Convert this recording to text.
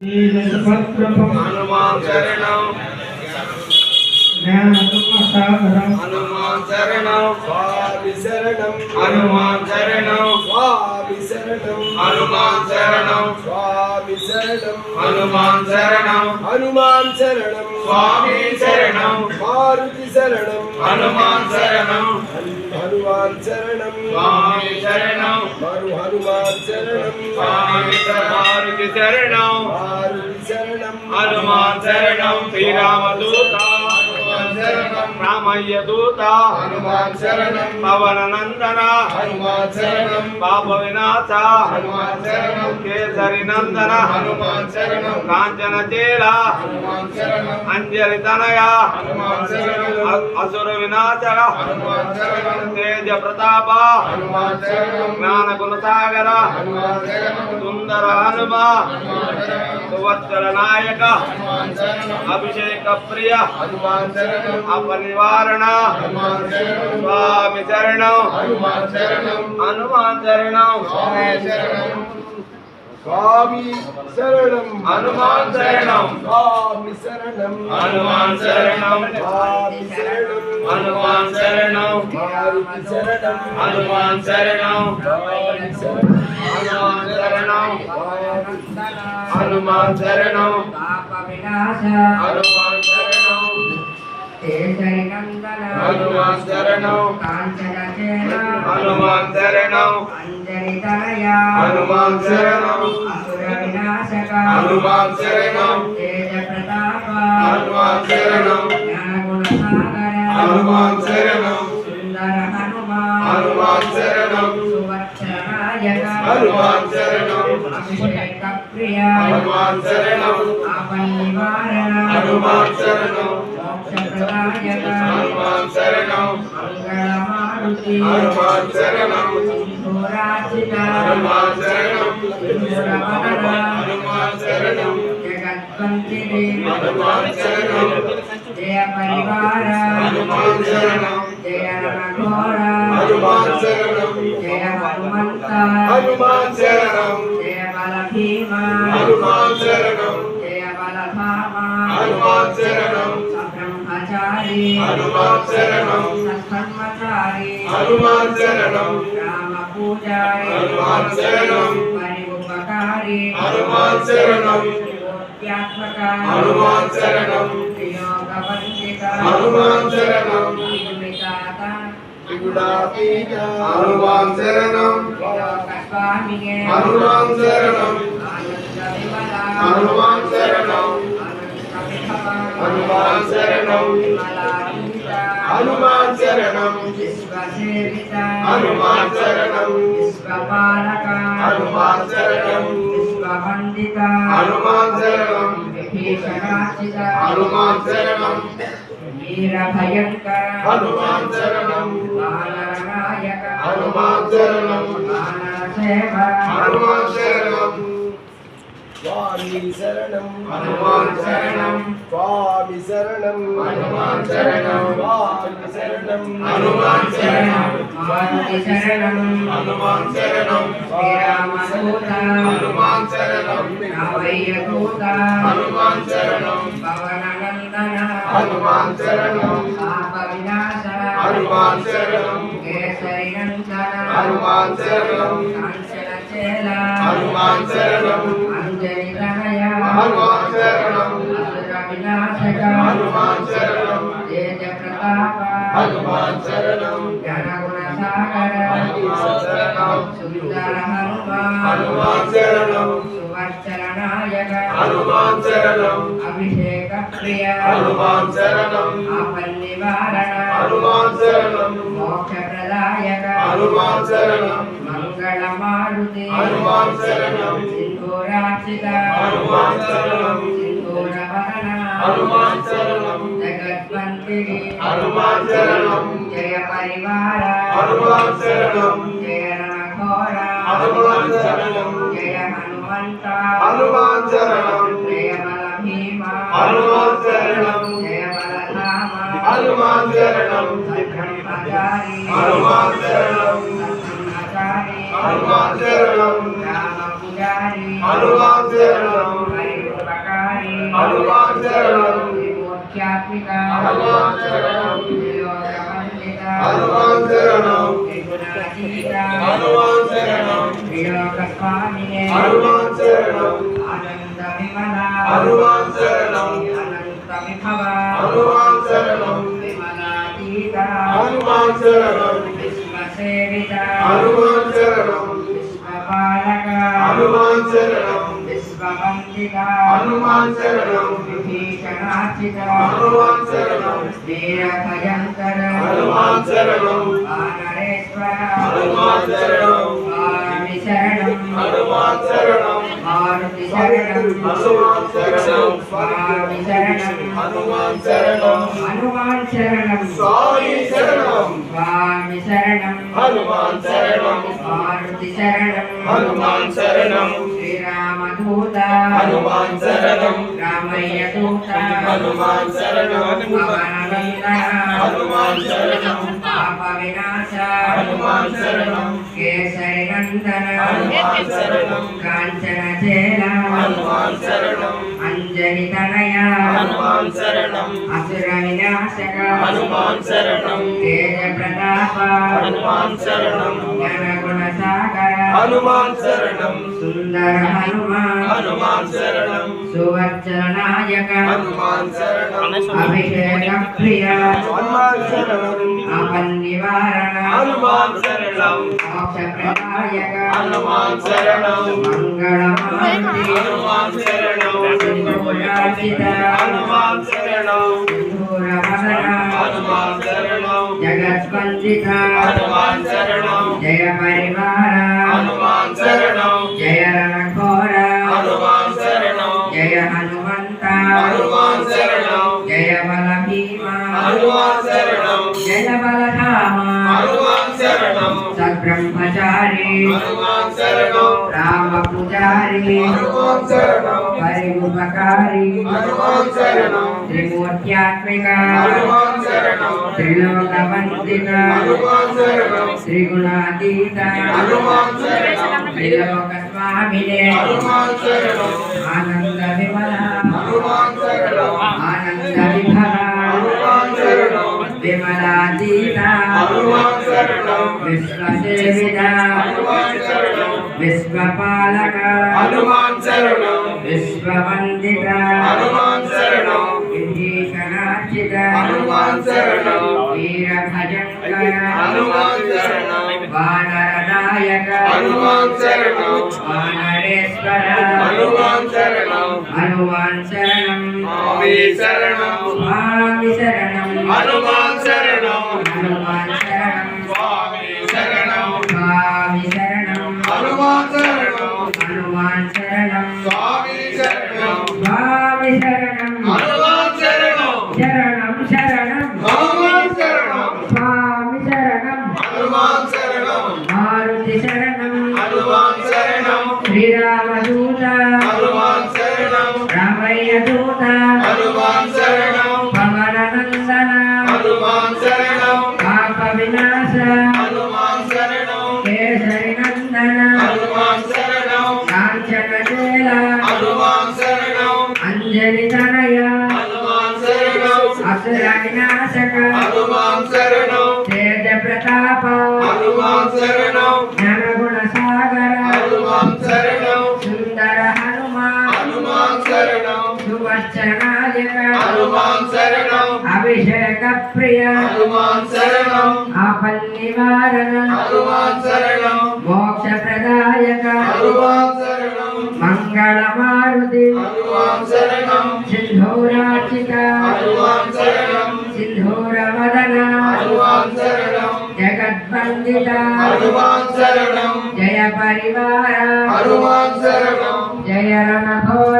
हनुमान शरणं ज्ञानसागरं हनुमान शरणं स्वामी शरणं हनुमान शरणं स्वामी शरणं हनुमान शरणं स्वामी शरणं हनुमान शरणं हनुमान शरणं स्वामी शरणं मारुति शरणं हनुमान शरणं हनुमान शरणं स्वामी शरणं हनुमान शरणं स्वामी मारुति शरणं हनुमान शरणं श्रीरामदूता हनुमान शरणं रामय्य दूता हनुमान शरणं पवन नंदन हनुमान शरणं पाप विनाश हनुमान शरणं केसरी नंदन हनुमान शरणं कांचन चेला हनुमान शरणं अंजलि तनया हनुमान शरणं असुर विनाशक हनुमान शरणं तेज प्रताप हनुमान शरणं ज्ञान गुण सागर हनुमान शरणं सुंदर हनुमान सुवत्सल नायक हनुमान शरणं अभिषेक प्रिय हनुमान शरणं अपनिवारण हनुमान शरणं स्वामी शरणं हनुमान शरणं हनुमान शरणं स्वामी शरणं स्वामी शरणं हनुमान शरणं स्वामी शरणं हनुमान शरणं स्वामी शरणं हनुमान शरणं मारुति शरणं हनुमान शरणं हनुमान शरणं हनुमान शरणं पाप विनाश हनुमान शरणं केसरी नंदन हनुमान शरणं कांचन चेला हनुमान शरणं अंजलि तनया हनुमान शरणं असुर विनाशक हनुमान शरणं तेज प्रताप हनुमान शरणं ज्ञान गुण सागर हनुमान शरणं सुंदर हनुमान हनुमान शरणं सुवत्सल नायक हनुमान शरणं अभिषेक प्रिय हनुमान शरणं अपनिवारण हनुमान शरणं मोक्षप्रदायक हनुमान शरणं मंगलमारुति हनुमान शरणं सिंधूरार्चित हनुमान शरणं सिंधूरवदन हनुमान शरणं जगद्वन्दिनी हनुमान शरणं जय परिवार हनुमान शरणं जय रणघोर हनुमान शरणं जय हनुमंत हनुमान शरणं जय बलभीमा हनुमान शरणं जय बलधामा हनुमान शरणं ब्रह्मचारी हनुमान शरणं सत्कर्मचारी हनुमान शरणं राम पूजारी हनुमान शरणं परिउपकारी हनुमान शरणं ज्ञात्मक हनुमान शरणं योग हनुमान शरणं त्रिगुणातीता हनुमान शरणं स्वामिने हनुमान शरणं हनुमान शरणं हनुमान शरणं हनुमान शरणं विश्वसेविता हनुमान शरणं विश्वपालक हनुमान शरणं विश्ववन्दिता हनुमान शरणं विभीषणार्चिता हनुमान शरणं वीरभयंकर हनुमान शरणं वानरनायक हनुमान शरणं वानरसेवक हनुमान शरणं स्वामी शरणं हनुमान शरणं स्वामी शरणं हनुमान शरणं स्वामी शरणं हनुमान शरणं मारुति शरणं हनुमान शरणं श्रीरामदूता हनुमान शरणं रामय्यदूता हनुमान शरणं पवननन्दन हनुमान शरणं पाप विनाश हनुमान शरणं केसरी नन्दन हनुमान शरणं कांचन चेला हनुमान शरणं अंजलि तनया हनुमान शरणं असुर विनाशक हनुमान शरणं तेज प्रताप हनुमान शरणं ज्ञान गुण सागर हनुमान शरणं सुंदर हनुमान हनुमान शरणं सुवत्सल नायक हनुमान शरणं अभिषेक प्रिय हनुमान शरणं अपनिवारण हनुमान शरणं मोक्षप्रदायक हनुमान शरणं मंगलमारुति हनुमान शरणं सिंधूरार्चित हनुमान शरणं सिंधूरवदन हनुमान शरणं जगद्वन्दिनी हनुमान शरणं जय परिवार हनुमान शरणं जय रणघोर हनुमान शरणं जय हनुमंत हनुमान शरणं जय बलभीमा हनुमान शरणं जय बलधामा हनुमान शरणं ब्रह्मचारी हनुमान शरणं हनुमान शरणं राम पूजारी हनुमान शरणं హనుమాన్ శరణం త్రిమూర్త్యాత్మిక హనుమాన్ శరణం త్రిలోకవందిత హనుమాన్ శరణం త్రిగుణాతీత హనుమాన్ శరణం త్రిలోక స్వామినే హనుమాన్ శరణం ఆనంద విమల హనుమాన్ శరణం అనంత విభవ హనుమాన్ శరణం విమలాతీత హనుమాన్ శరణం విశ్వసేవిత హనుమాన్ శరణం విశ్వపాలక హనుమాన్ శరణం విశ్వవందిత హనుమాన్ శరణం విభీషణార్చిత హనుమాన్ శరణం వీరభయంకర హనుమాన్ శరణం వానరేశ్వర హనుమాన్ శరణం స్వామి శరణం హనుమాన్ శరణం మారుతి శరణం హనుమాన్ శరణం స్వామి శరణం హనుమాన్ శరణం హనుమాన్ శరణం స్వామి శరణం స్వామి శరణం హనుమాన్ శరణం మారుతి శరణం హనుమాన్ శరణం శ్రీరామదూత హనుమాన్ శరణం రామయ్య దూత హనుమాన్ శరణం పవననందన హనుమాన్ శరణం పాప వినాశ హనుమాన్ శరణం కేసరి నందన హనుమాన్ శరణం కాంచన చేల హనుమాన్ శరణం అంజలి తనయ హనుమాన్ శరణం అసుర వినాశక హనుమాన్ శరణం తేజ ప్రతాప హనుమాన్ శరణం జ్ఞానగుణ సాగర హనుమాన్ శరణం సుందర హనుమాన్ హనుమాన్ శరణం సువర్చన నాయక హనుమాన్ శరణం అభిషేక ప్రియ హనుమాన్ శరణం ఆపన్ నివారణ హనుమాన్ శరణం మోక్ష ప్రదాయక హనుమాన్ శరణం మంగళమారుతి హనుమాన్ శరణం సింధూరార్చిత హనుమాన్ శరణం సింధూరవదన హనుమాన్ శరణం జగత్వందిత హనుమాన్ శరణం జయ పరివార హనుమాన్ శరణం జయ రణఘోర హనుమాన్ శరణం జయ హనుమంత హనుమాన్ శరణం జయ బల భీమ హనుమాన్ శరణం జయ బలరామ హనుమాన్ శరణం సద్బ్రహ్మచారి హనుమాన్ శరణం రామ పూజారి హనుమాన్ శరణం పరిగుపకారి హనుమాన్ శరణం త్రిమూర్త్యాత్మిక హనుమాన్ శరణం త్రిలోకవందిత హనుమాన్ శరణం త్రిగుణాతీత హనుమాన్ శరణం త్రిలోక స్వామినే హనుమాన్ శరణం ఆనంద విమల హనుమాన్ శరణం ఆనంద విభవ హనుమాన్ శరణం విమలాతీత హనుమాన్ శరణం విశ్వసేవిత హనుమాన్ శరణం విశ్వపాలక హనుమాన్ శరణం విశ్వవందిత హనుమాన్ శరణం విభీషణార్చిత హనుమాన్ శరణం వీరభయంకర హనుమాన్ శరణం వానరనాయక హనుమాన్ శరణం వానరేశ్వర హనుమాన్ శరణం హనుమాన్ శరణం స్వామి శరణం స్వామి శరణం హనుమాన్ శరణం హనుమాన్ శరణం స్వామి శరణం స్వామి శరణం హనుమాన్ శరణం హనుమాన్ శరణం స్వామి శరణం స్వామి శరణం హనుమాన్ శరణం శరణం శరణం హనుమాన్ శరణం స్వామి శరణం హనుమాన్ శరణం మారుతి శరణం హనుమాన్ శరణం శ్రీరామదూత హనుమాన్ శరణం రామయ్య దూత హనుమాన్ శరణం పవననందన హనుమాన్ శరణం పాప వినాశ హనుమాన్ శరణం కేసరి నందన హనుమాన్ శరణం కాంచన చేల హనుమాన్ శరణం అంజలి తనయ హనుమాన్ శరణం అసుర వినాశక హనుమాన్ శరణం తేజ ప్రతాప హనుమాన్ శరణం జ్ఞానగుణ సాగర హనుమాన్ శరణం సుందర హనుమాన్ హనుమాన్ శరణం సువర్చనాయక హనుమాన్ శరణం అభిషేక ప్రియ హనుమాన్ శరణం ఆపన్ నివారణ హనుమాన్ శరణం మోక్ష ప్రదాయక హనుమాన్ శరణం మంగళమారుతి హనుమాన్ శరణం సింధూరార్చిత హనుమాన్ శరణం సింధూరవదన హనుమాన్ శరణం జగద్వందిత హనుమాన్ శరణం జయ పరివార హనుమాన్ శరణం జయ రణఘోర